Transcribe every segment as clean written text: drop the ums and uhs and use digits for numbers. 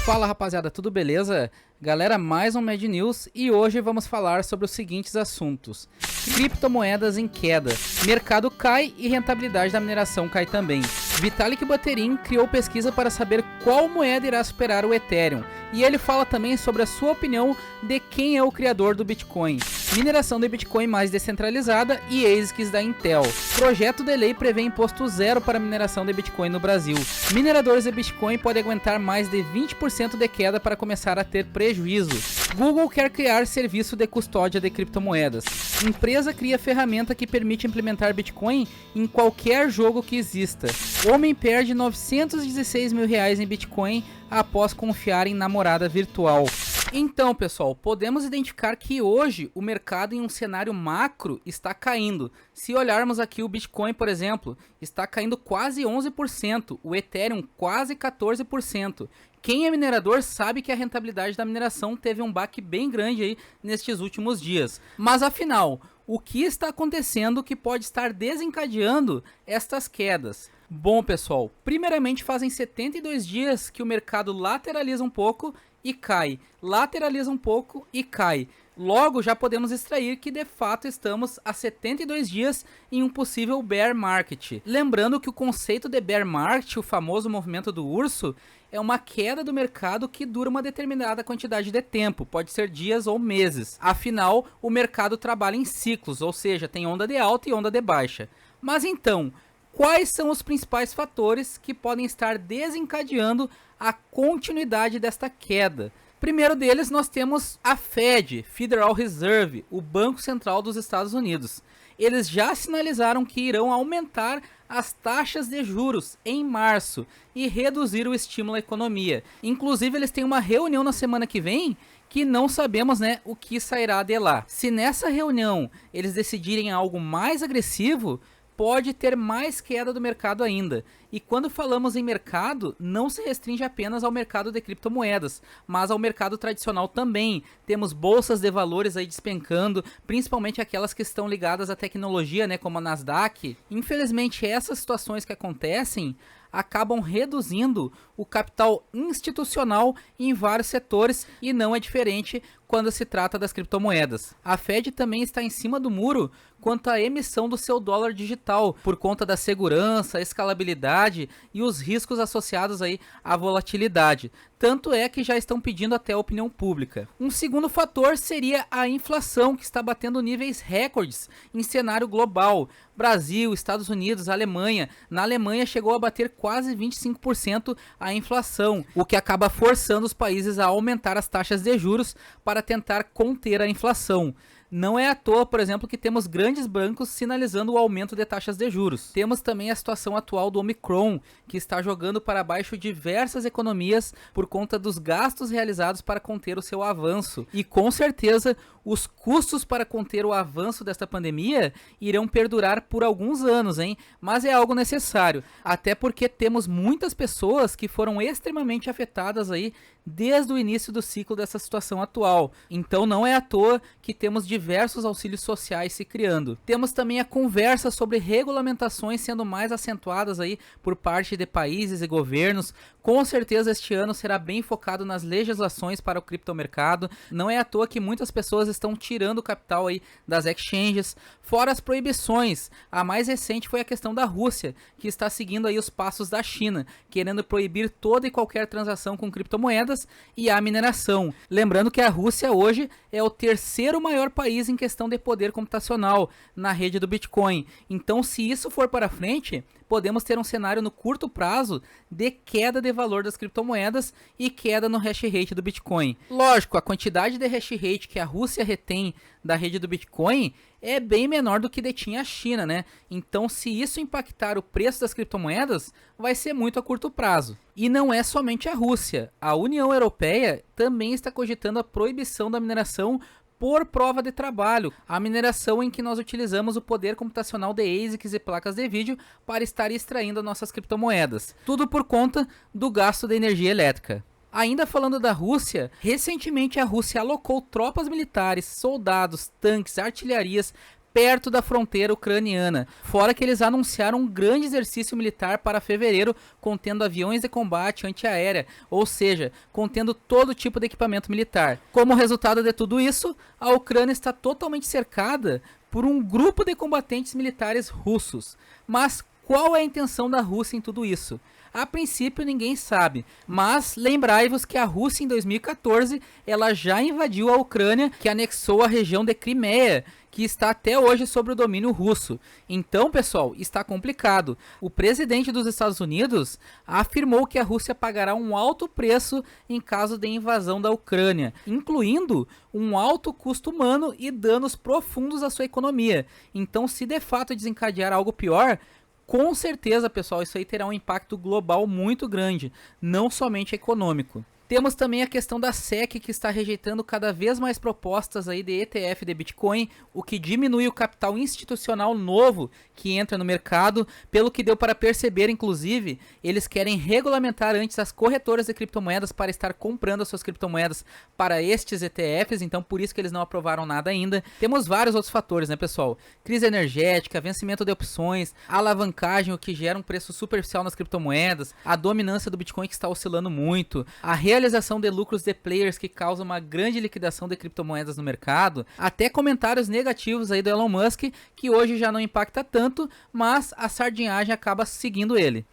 Fala rapaziada, tudo beleza? Galera, mais um Mad News e hoje vamos falar sobre os seguintes assuntos: criptomoedas em queda, mercado cai e rentabilidade da mineração cai também. Vitalik Buterin criou pesquisa para saber qual moeda irá superar o Ethereum e ele fala também sobre a sua opinião de quem é o criador do Bitcoin. Mineração de Bitcoin mais descentralizada e ASICs da Intel. Projeto de lei prevê imposto zero para mineração de Bitcoin no Brasil. Mineradores de Bitcoin podem aguentar mais de 20% de queda para começar a ter prejuízo. Google quer criar serviço de custódia de criptomoedas. Empresa cria ferramenta que permite implementar Bitcoin em qualquer jogo que exista. Homem perde 916 mil reais em Bitcoin após confiar em namorada virtual. Então, pessoal, podemos identificar que hoje o mercado em um cenário macro está caindo. Se olharmos aqui o Bitcoin, por exemplo, está caindo quase 11%, o Ethereum quase 14%. Quem é minerador sabe que a rentabilidade da mineração teve um baque bem grande aí nestes últimos dias. Mas afinal, o que está acontecendo que pode estar desencadeando estas quedas? Bom, pessoal, primeiramente fazem 72 dias que o mercado lateraliza um pouco e cai, lateraliza um pouco e cai. Logo, já podemos extrair que de fato estamos há 72 dias em um possível bear market. Lembrando que o conceito de bear market, o famoso movimento do urso, é uma queda do mercado que dura uma determinada quantidade de tempo, pode ser dias ou meses. Afinal, o mercado trabalha em ciclos, ou seja, tem onda de alta e onda de baixa. Mas então, quais são os principais fatores que podem estar desencadeando a continuidade desta queda? Primeiro deles, nós temos a Fed, Federal Reserve, o Banco Central dos Estados Unidos. Eles já sinalizaram que irão aumentar as taxas de juros em março e reduzir o estímulo à economia. Inclusive, eles têm uma reunião na semana que vem que não sabemos, o que sairá de lá. Se nessa reunião eles decidirem algo mais agressivo, pode ter mais queda do mercado ainda. E quando falamos em mercado, não se restringe apenas ao mercado de criptomoedas, mas ao mercado tradicional também. Temos bolsas de valores aí despencando, principalmente aquelas que estão ligadas à tecnologia, como a Nasdaq. Infelizmente, essas situações que acontecem acabam reduzindo o capital institucional em vários setores e não é diferente quando se trata das criptomoedas. A Fed também está em cima do muro quanto à emissão do seu dólar digital, por conta da segurança, escalabilidade e os riscos associados aí à volatilidade. Tanto é que já estão pedindo até a opinião pública. Um segundo fator seria a inflação, que está batendo níveis recordes em cenário global. Brasil, Estados Unidos, Alemanha. Na Alemanha chegou a bater quase 25% a inflação, o que acaba forçando os países a aumentar as taxas de juros para tentar conter a inflação. Não é à toa, por exemplo, que temos grandes bancos sinalizando o aumento de taxas de juros. Temos também a situação atual do Omicron, que está jogando para baixo diversas economias por conta dos gastos realizados para conter o seu avanço. E com certeza, os custos para conter o avanço desta pandemia irão perdurar por alguns anos, Mas é algo necessário, até porque temos muitas pessoas que foram extremamente afetadas aí desde o início do ciclo dessa situação atual. Então não é à toa que temos diversos auxílios sociais se criando. Temos também a conversa sobre regulamentações sendo mais acentuadas aí por parte de países e governos. Com certeza este ano será bem focado nas legislações para o criptomercado. Não é à toa que muitas pessoas estão tirando o capital aí das exchanges, fora as proibições. A mais recente foi a questão da Rússia, que está seguindo aí os passos da China, querendo proibir toda e qualquer transação com criptomoedas e a mineração. Lembrando que a Rússia hoje é o terceiro maior país em questão de poder computacional na rede do Bitcoin. Então, se isso for para frente, podemos ter um cenário no curto prazo de queda de valor das criptomoedas e queda no hash rate do Bitcoin. Lógico, a quantidade de hash rate que a Rússia retém da rede do Bitcoin é bem menor do que detinha a China, Então, se isso impactar o preço das criptomoedas, vai ser muito a curto prazo. E não é somente a Rússia. A União Europeia também está cogitando a proibição da mineração por prova de trabalho, a mineração em que nós utilizamos o poder computacional de ASICs e placas de vídeo para estar extraindo nossas criptomoedas. Tudo por conta do gasto de energia elétrica. Ainda falando da Rússia, recentemente a Rússia alocou tropas militares, soldados, tanques, artilharias, perto da fronteira ucraniana. Fora que eles anunciaram um grande exercício militar para fevereiro, contendo aviões de combate antiaérea, ou seja, contendo todo tipo de equipamento militar. Como resultado de tudo isso, a Ucrânia está totalmente cercada por um grupo de combatentes militares russos. Mas qual é a intenção da Rússia em tudo isso? A princípio ninguém sabe, mas lembrai-vos que a Rússia em 2014 ela já invadiu a Ucrânia, que anexou a região de Crimeia, que está até hoje sob o domínio russo. Então, pessoal, está complicado. O presidente dos Estados Unidos afirmou que a Rússia pagará um alto preço em caso de invasão da Ucrânia, incluindo um alto custo humano e danos profundos à sua economia. Então, se de fato desencadear algo pior, com certeza, pessoal, isso aí terá um impacto global muito grande, não somente econômico. Temos também a questão da SEC, que está rejeitando cada vez mais propostas aí de ETF de Bitcoin, o que diminui o capital institucional novo que entra no mercado. Pelo que deu para perceber, inclusive, eles querem regulamentar antes as corretoras de criptomoedas para estar comprando as suas criptomoedas para estes ETFs, então por isso que eles não aprovaram nada ainda. Temos vários outros fatores, né, pessoal? Crise energética, vencimento de opções, alavancagem, o que gera um preço superficial nas criptomoedas, a dominância do Bitcoin que está oscilando muito, a realização de lucros de players que causam uma grande liquidação de criptomoedas no mercado, até comentários negativos aí do Elon Musk, que hoje já não impacta tanto, mas a sardinhagem acaba seguindo ele.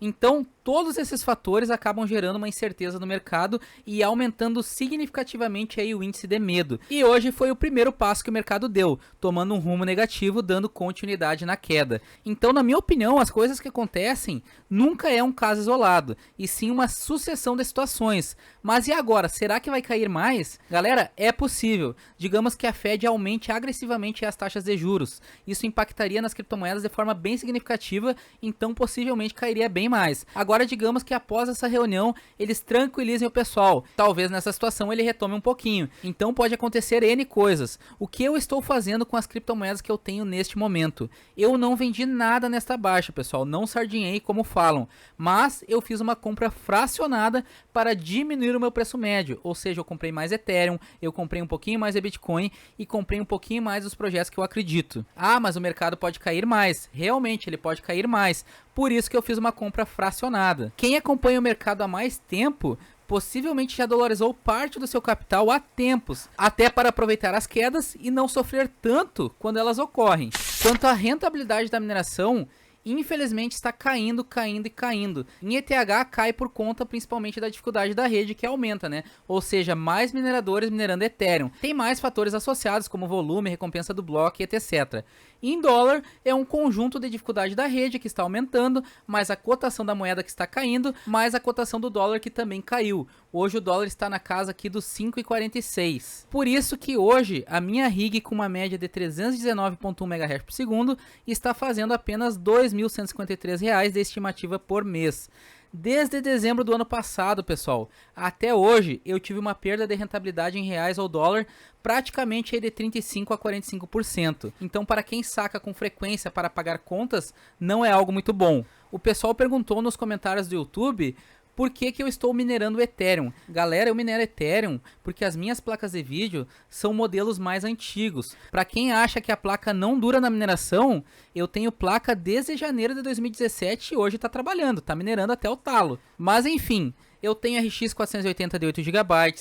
Então, todos esses fatores acabam gerando uma incerteza no mercado e aumentando significativamente aí o índice de medo. E hoje foi o primeiro passo que o mercado deu, tomando um rumo negativo, dando continuidade na queda. Então, na minha opinião, as coisas que acontecem nunca é um caso isolado, e sim uma sucessão de situações. Mas e agora? Será que vai cair mais? Galera, é possível. Digamos que a Fed aumente agressivamente as taxas de juros. Isso impactaria nas criptomoedas de forma bem significativa, então possivelmente cairia bem mais. Agora, digamos que após essa reunião, eles tranquilizem o pessoal. Talvez nessa situação ele retome um pouquinho. Então pode acontecer N coisas. O que eu estou fazendo com as criptomoedas que eu tenho neste momento? Eu não vendi nada nesta baixa, pessoal. Não sardinhei como falam. Mas eu fiz uma compra fracionada para diminuir o meu preço médio. Ou seja, eu comprei mais Ethereum, eu comprei um pouquinho mais de Bitcoin e comprei um pouquinho mais dos projetos que eu acredito. Ah, mas o mercado pode cair mais. Realmente, ele pode cair mais. Por isso que eu fiz uma compra fracionada. Quem acompanha o mercado há mais tempo possivelmente já dolarizou parte do seu capital há tempos, até para aproveitar as quedas e não sofrer tanto quando elas ocorrem. Quanto à rentabilidade da mineração, infelizmente está caindo e caindo. Em ETH cai por conta principalmente da dificuldade da rede, que aumenta, né? Ou seja, mais mineradores minerando Ethereum. Tem mais fatores associados como volume, recompensa do bloco e etc. Em dólar é um conjunto de dificuldade da rede que está aumentando, mais a cotação da moeda que está caindo, mais a cotação do dólar que também caiu. Hoje o dólar está na casa aqui dos 5,46. Por isso que hoje a minha rig com uma média de 319.1 MHz por segundo está fazendo apenas R$ 2.153 de estimativa por mês. Desde dezembro do ano passado, pessoal, até hoje eu tive uma perda de rentabilidade em reais ao dólar praticamente de 35% a 45%. Então, para quem saca com frequência para pagar contas, não é algo muito bom. O pessoal perguntou nos comentários do YouTube por que eu estou minerando Ethereum. Galera, eu minero Ethereum porque as minhas placas de vídeo são modelos mais antigos. Para quem acha que a placa não dura na mineração, eu tenho placa desde janeiro de 2017 e hoje está trabalhando, está minerando até o talo. Mas enfim, eu tenho RX 480 de 8 GB,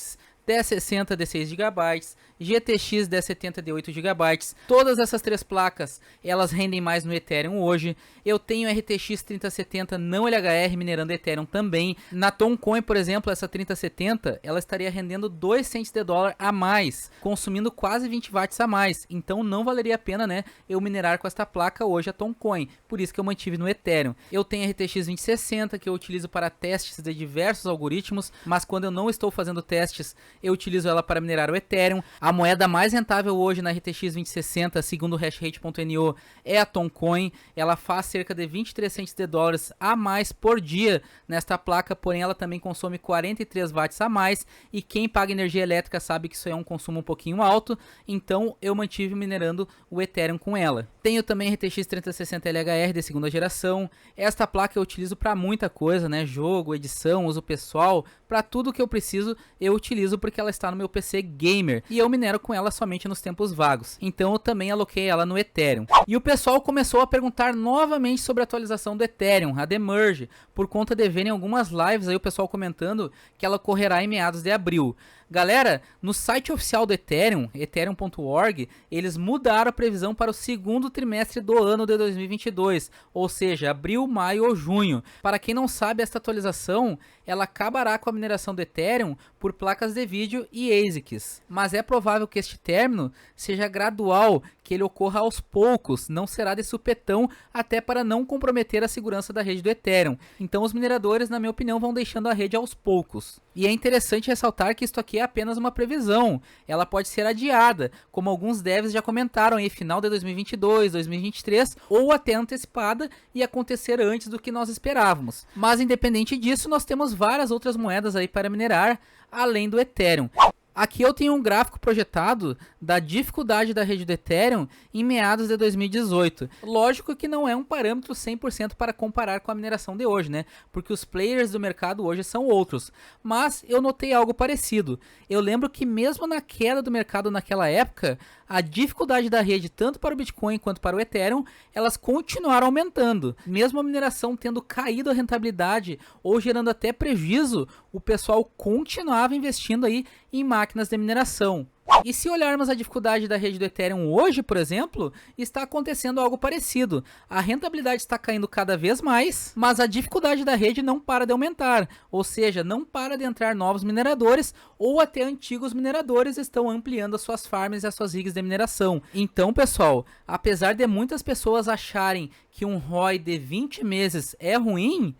1060 de 6 GB, GTX 1070 de 8 GB. Todas essas três placas, elas rendem mais no Ethereum hoje. Eu tenho RTX 3070 não LHR minerando Ethereum também. Na Toncoin, por exemplo, essa 3070, ela estaria rendendo 2 cents de dólar a mais, consumindo quase 20 watts a mais. Então não valeria a pena, né, eu minerar com esta placa hoje a Toncoin. Por isso que eu mantive no Ethereum. Eu tenho RTX 2060 que eu utilizo para testes de diversos algoritmos, mas quando eu não estou fazendo testes, eu utilizo ela para minerar o Ethereum. A moeda mais rentável hoje na RTX 2060, segundo o Hashrate.no, é a Toncoin. Ela faz cerca de 23 cents de dólares a mais por dia nesta placa, porém ela também consome 43 watts a mais, e quem paga energia elétrica sabe que isso é um consumo um pouquinho alto, então eu mantive minerando o Ethereum com ela. Tenho também RTX 3060 LHR de segunda geração. Esta placa eu utilizo para muita coisa, né? Jogo, edição, uso pessoal, para tudo que eu preciso eu utilizo porque porque ela está no meu PC gamer e eu minero com ela somente nos tempos vagos. Então eu também aloquei ela no Ethereum. E o pessoal começou a perguntar novamente sobre a atualização do Ethereum, a Demerge, por conta de verem algumas lives aí o pessoal comentando que ela ocorrerá em meados de abril. Galera, no site oficial do Ethereum, ethereum.org, eles mudaram a previsão para o segundo trimestre do ano de 2022, ou seja, abril, maio ou junho. Para quem não sabe, esta atualização, ela acabará com a mineração do Ethereum por placas de vídeo e ASICs. Mas é provável que este término seja gradual, que ele ocorra aos poucos, não será de supetão, até para não comprometer a segurança da rede do Ethereum. Então os mineradores, na minha opinião, vão deixando a rede aos poucos. E é interessante ressaltar que isto aqui é apenas uma previsão, ela pode ser adiada, como alguns devs já comentaram em final de 2022, 2023, ou até antecipada e acontecer antes do que nós esperávamos. Mas independente disso, nós temos várias outras moedas aí para minerar, além do Ethereum. Aqui eu tenho um gráfico projetado da dificuldade da rede do Ethereum em meados de 2018. Lógico que não é um parâmetro 100% para comparar com a mineração de hoje, né? Porque os players do mercado hoje são outros. Mas eu notei algo parecido. Eu lembro que mesmo na queda do mercado naquela época, a dificuldade da rede, tanto para o Bitcoin quanto para o Ethereum, elas continuaram aumentando. Mesmo a mineração tendo caído a rentabilidade ou gerando até prejuízo, o pessoal continuava investindo aí em máquinas de mineração. E se olharmos a dificuldade da rede do Ethereum hoje, por exemplo, está acontecendo algo parecido. A rentabilidade está caindo cada vez mais, mas a dificuldade da rede não para de aumentar. Ou seja, não para de entrar novos mineradores ou até antigos mineradores estão ampliando as suas farms e as suas rigs de mineração. Então, pessoal, apesar de muitas pessoas acharem que um ROI de 20 meses é ruim,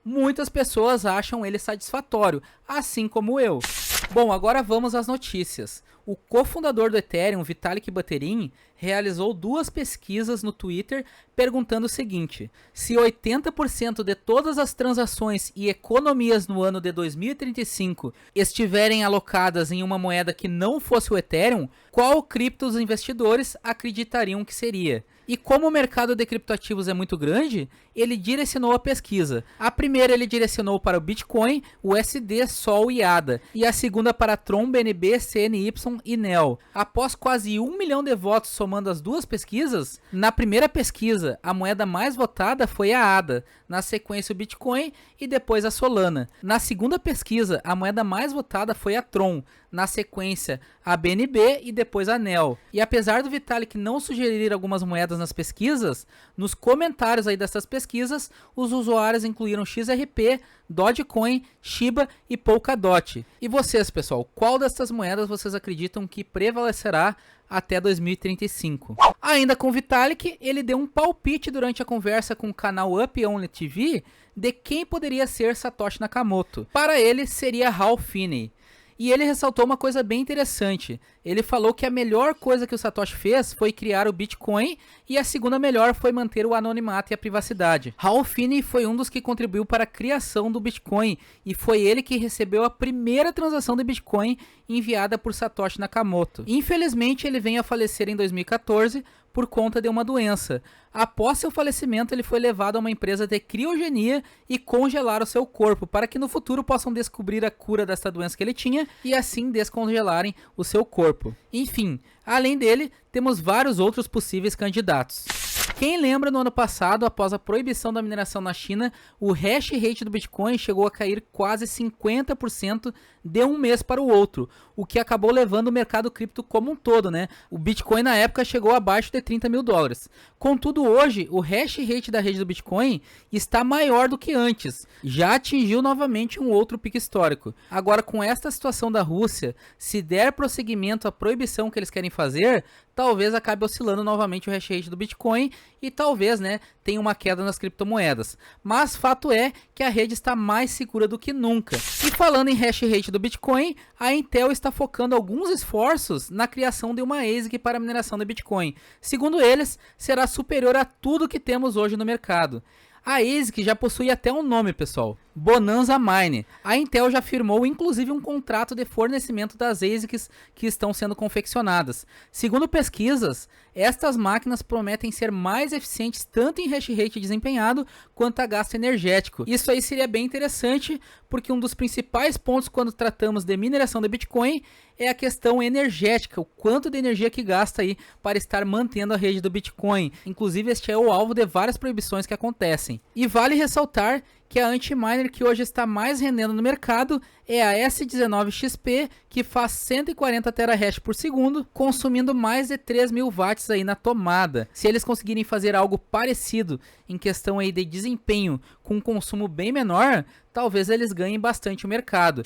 muitas pessoas acham ele satisfatório, assim como eu. Bom, agora vamos às notícias. O cofundador do Ethereum, Vitalik Buterin, realizou 2 pesquisas no Twitter perguntando o seguinte: se 80% de todas as transações e economias no ano de 2035 estiverem alocadas em uma moeda que não fosse o Ethereum, qual cripto os investidores acreditariam que seria? E como o mercado de criptoativos é muito grande, ele direcionou a pesquisa. A primeira ele direcionou para o Bitcoin, USD, Sol e ADA. E a segunda para Tron, BNB, CNY e NEO. Após quase 1 milhão de votos somando as 2 pesquisas, na primeira pesquisa a moeda mais votada foi a ADA, na sequência o Bitcoin e depois a Solana. Na segunda pesquisa a moeda mais votada foi a Tron, na sequência a BNB e depois a NEO. E apesar do Vitalik não sugerir algumas moedas nas pesquisas, nos comentários aí dessas pesquisas, os usuários incluíram XRP, Dogecoin, Shiba e Polkadot. E vocês, pessoal, qual dessas moedas vocês acreditam que prevalecerá até 2035? Ainda com o Vitalik, ele deu um palpite durante a conversa com o canal Up Only TV de quem poderia ser Satoshi Nakamoto. Para ele, seria Hal Finney. E ele ressaltou uma coisa bem interessante. Ele falou que a melhor coisa que o Satoshi fez foi criar o Bitcoin e a segunda melhor foi manter o anonimato e a privacidade. Hal Finney foi um dos que contribuiu para a criação do Bitcoin e foi ele que recebeu a primeira transação de Bitcoin enviada por Satoshi Nakamoto. Infelizmente, ele veio a falecer em 2014 por conta de uma doença. Após seu falecimento, ele foi levado a uma empresa de criogenia e congelaram seu corpo para que no futuro possam descobrir a cura dessa doença que ele tinha e assim descongelarem o seu corpo. Enfim, além dele, temos vários outros possíveis candidatos. Quem lembra, no ano passado, após a proibição da mineração na China, o hash rate do Bitcoin chegou a cair quase 50% de um mês para o outro, o que acabou levando o mercado cripto como um todo, né? O Bitcoin na época chegou abaixo de 30 mil dólares. Contudo, hoje, o hash rate da rede do Bitcoin está maior do que antes. Já atingiu novamente um outro pico histórico. Agora, com esta situação da Rússia, se der prosseguimento à proibição que eles querem fazer, talvez acabe oscilando novamente o hash rate do Bitcoin e talvez, né, tenha uma queda nas criptomoedas. Mas fato é que a rede está mais segura do que nunca. E falando em hash rate do Bitcoin, a Intel está focando alguns esforços na criação de uma ASIC para a mineração do Bitcoin. Segundo eles, será superior a tudo que temos hoje no mercado. A ASIC já possui até um nome, pessoal: Bonanza Mine. A Intel já firmou inclusive um contrato de fornecimento das ASICs que estão sendo confeccionadas. Segundo pesquisas, Estas máquinas prometem ser mais eficientes tanto em hash rate desempenhado quanto a gasto energético. Isso aí seria bem interessante, porque um dos principais pontos quando tratamos de mineração de Bitcoin é a questão energética, o quanto de energia que gasta aí para estar mantendo a rede do Bitcoin. Inclusive, este é o alvo de várias proibições que acontecem. E vale ressaltar que a anti-miner que hoje está mais rendendo no mercado é a S19XP, que faz 140 terahash por segundo, consumindo mais de 3.000 watts aí na tomada. Se eles conseguirem fazer algo parecido em questão aí de desempenho com um consumo bem menor, talvez eles ganhem bastante o mercado.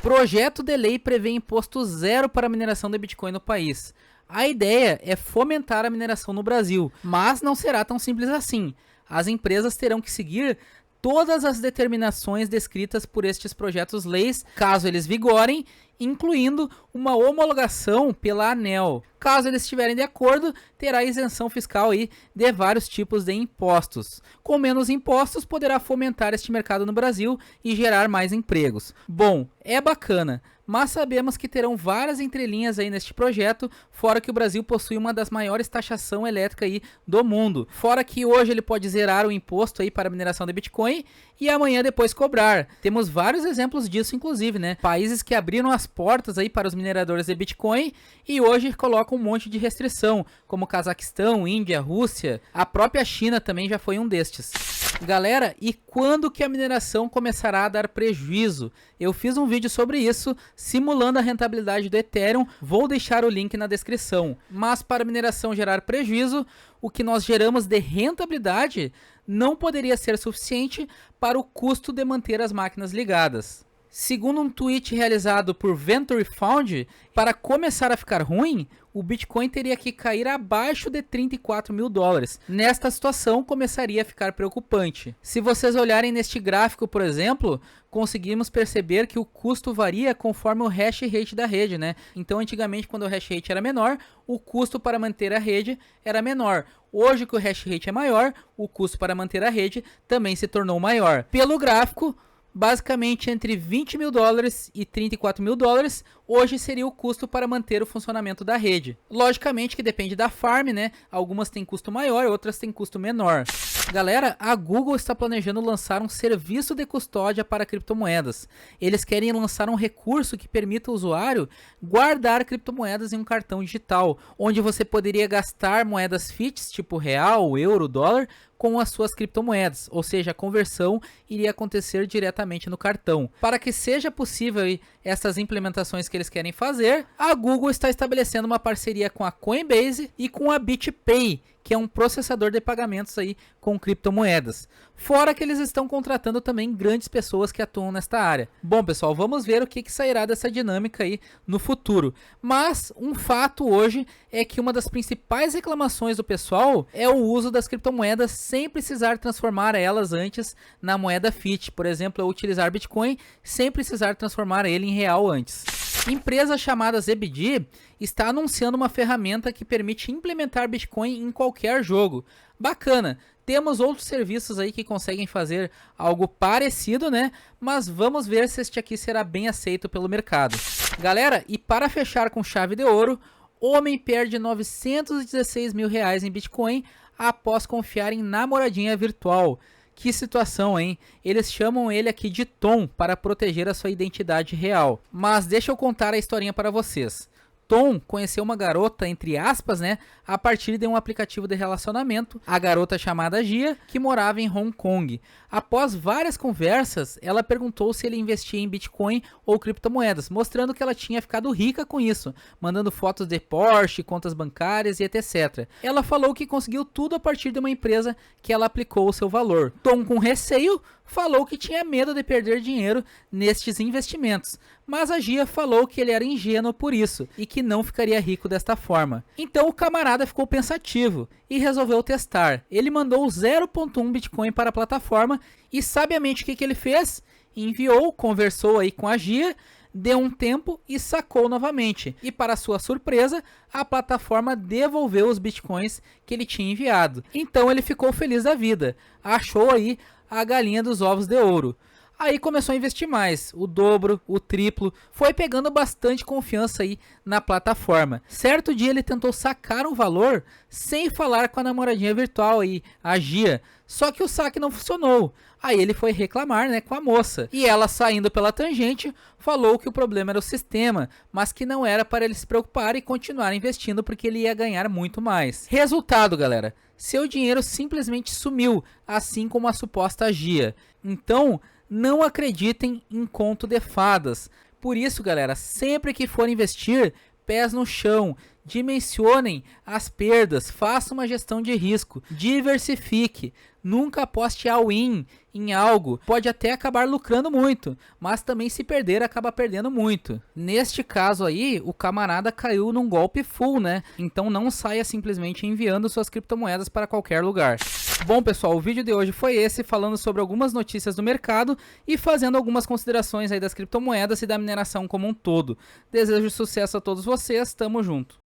Projeto de lei prevê imposto zero para a mineração de Bitcoin no país. A ideia é fomentar a mineração no Brasil, mas não será tão simples assim. As empresas terão que seguir todas as determinações descritas por estes projetos-leis, caso eles vigorem, incluindo uma homologação pela ANEEL. Caso eles estiverem de acordo, terá isenção fiscal aí de vários tipos de impostos. Com menos impostos, poderá fomentar este mercado no Brasil e gerar mais empregos. Bom, é bacana, mas sabemos que terão várias entrelinhas aí neste projeto, fora que o Brasil possui uma das maiores taxação elétrica aí do mundo. Fora que hoje ele pode zerar o imposto aí para a mineração de Bitcoin e amanhã depois cobrar. Temos vários exemplos disso, inclusive, né? Países que abriram as portas aí para os mineradores de Bitcoin e hoje colocam um monte de restrição, como Cazaquistão, Índia, Rússia. A própria China também já foi um destes. Galera, e quando que a mineração começará a dar prejuízo? Eu fiz um vídeo sobre isso, simulando a rentabilidade do Ethereum, vou deixar o link na descrição. Mas para a mineração gerar prejuízo, o que nós geramos de rentabilidade não poderia ser suficiente para o custo de manter as máquinas ligadas. Segundo um tweet realizado por Venture Fund, para começar a ficar ruim, o Bitcoin teria que cair abaixo de 34 mil dólares. Nesta situação, começaria a ficar preocupante. Se vocês olharem neste gráfico, por exemplo, conseguimos perceber que o custo varia conforme o hash rate da rede, né? Então, antigamente, quando o hash rate era menor, o custo para manter a rede era menor. Hoje que o hash rate é maior, o custo para manter a rede também se tornou maior. Pelo gráfico, basicamente entre 20 mil dólares e 34 mil dólares, hoje seria o custo para manter o funcionamento da rede. Logicamente que depende da farm, né? Algumas têm custo maior, outras têm custo menor. Galera, a Google está planejando lançar um serviço de custódia para criptomoedas. Eles querem lançar um recurso que permita ao usuário guardar criptomoedas em um cartão digital, onde você poderia gastar moedas fiat, tipo real, euro, dólar, com as suas criptomoedas, ou seja, a conversão iria acontecer diretamente no cartão. Para que seja possível essas implementações que eles querem fazer, a Google está estabelecendo uma parceria com a Coinbase e com a BitPay, que é um processador de pagamentos aí com criptomoedas. Fora que eles estão contratando também grandes pessoas que atuam nesta área. Bom, pessoal, vamos ver o que sairá dessa dinâmica aí no futuro. Mas um fato hoje é que uma das principais reclamações do pessoal é o uso das criptomoedas sem precisar transformar elas antes na moeda fiat. Por exemplo, eu utilizar Bitcoin sem precisar transformar ele em real antes. Empresa chamada ZBD está anunciando uma ferramenta que permite implementar Bitcoin em qualquer jogo. Bacana! Temos outros serviços aí que conseguem fazer algo parecido, né? Mas vamos ver se este aqui será bem aceito pelo mercado. Galera, e para fechar com chave de ouro, homem perde 916 mil reais em Bitcoin após confiar em namoradinha virtual. Que situação, hein? Eles chamam ele aqui de Tom para proteger a sua identidade real. Mas deixa eu contar a historinha para vocês. Tom conheceu uma garota, entre aspas, né, a partir de um aplicativo de relacionamento, a garota chamada Gia, que morava em Hong Kong. Após várias conversas, ela perguntou se ele investia em Bitcoin ou criptomoedas, mostrando que ela tinha ficado rica com isso, mandando fotos de Porsche, contas bancárias e etc. Ela falou que conseguiu tudo a partir de uma empresa que ela aplicou o seu valor. Tom, com receio, falou que tinha medo de perder dinheiro nestes investimentos, mas a Gia falou que ele era ingênuo por isso e que não ficaria rico desta forma. Então o camarada ficou pensativo e resolveu testar. Ele mandou 0.1 Bitcoin para a plataforma e sabiamente o que ele fez? Enviou, conversou aí com a Gia, deu um tempo e sacou novamente. E para sua surpresa, a plataforma devolveu os Bitcoins que ele tinha enviado. Então ele ficou feliz da vida, achou aí a galinha dos ovos de ouro. Aí começou a investir mais, o dobro, o triplo, foi pegando bastante confiança aí na plataforma. Certo dia ele tentou sacar um valor sem falar com a namoradinha virtual aí, a Gia, só que o saque não funcionou. Aí ele foi reclamar, né, com a moça. E ela, saindo pela tangente, falou que o problema era o sistema, mas que não era para ele se preocupar e continuar investindo porque ele ia ganhar muito mais. Resultado, galera, seu dinheiro simplesmente sumiu, assim como a suposta Gia. Então, não acreditem em conto de fadas. Por isso, galera, sempre que for investir, pés no chão, dimensionem as perdas, faça uma gestão de risco, diversifique, nunca aposte all-in em algo, pode até acabar lucrando muito, mas também se perder acaba perdendo muito. Neste caso aí, o camarada caiu num golpe full, né? Então não saia simplesmente enviando suas criptomoedas para qualquer lugar. Bom, pessoal, o vídeo de hoje foi esse, falando sobre algumas notícias do mercado e fazendo algumas considerações aí das criptomoedas e da mineração como um todo. Desejo sucesso a todos vocês, tamo junto.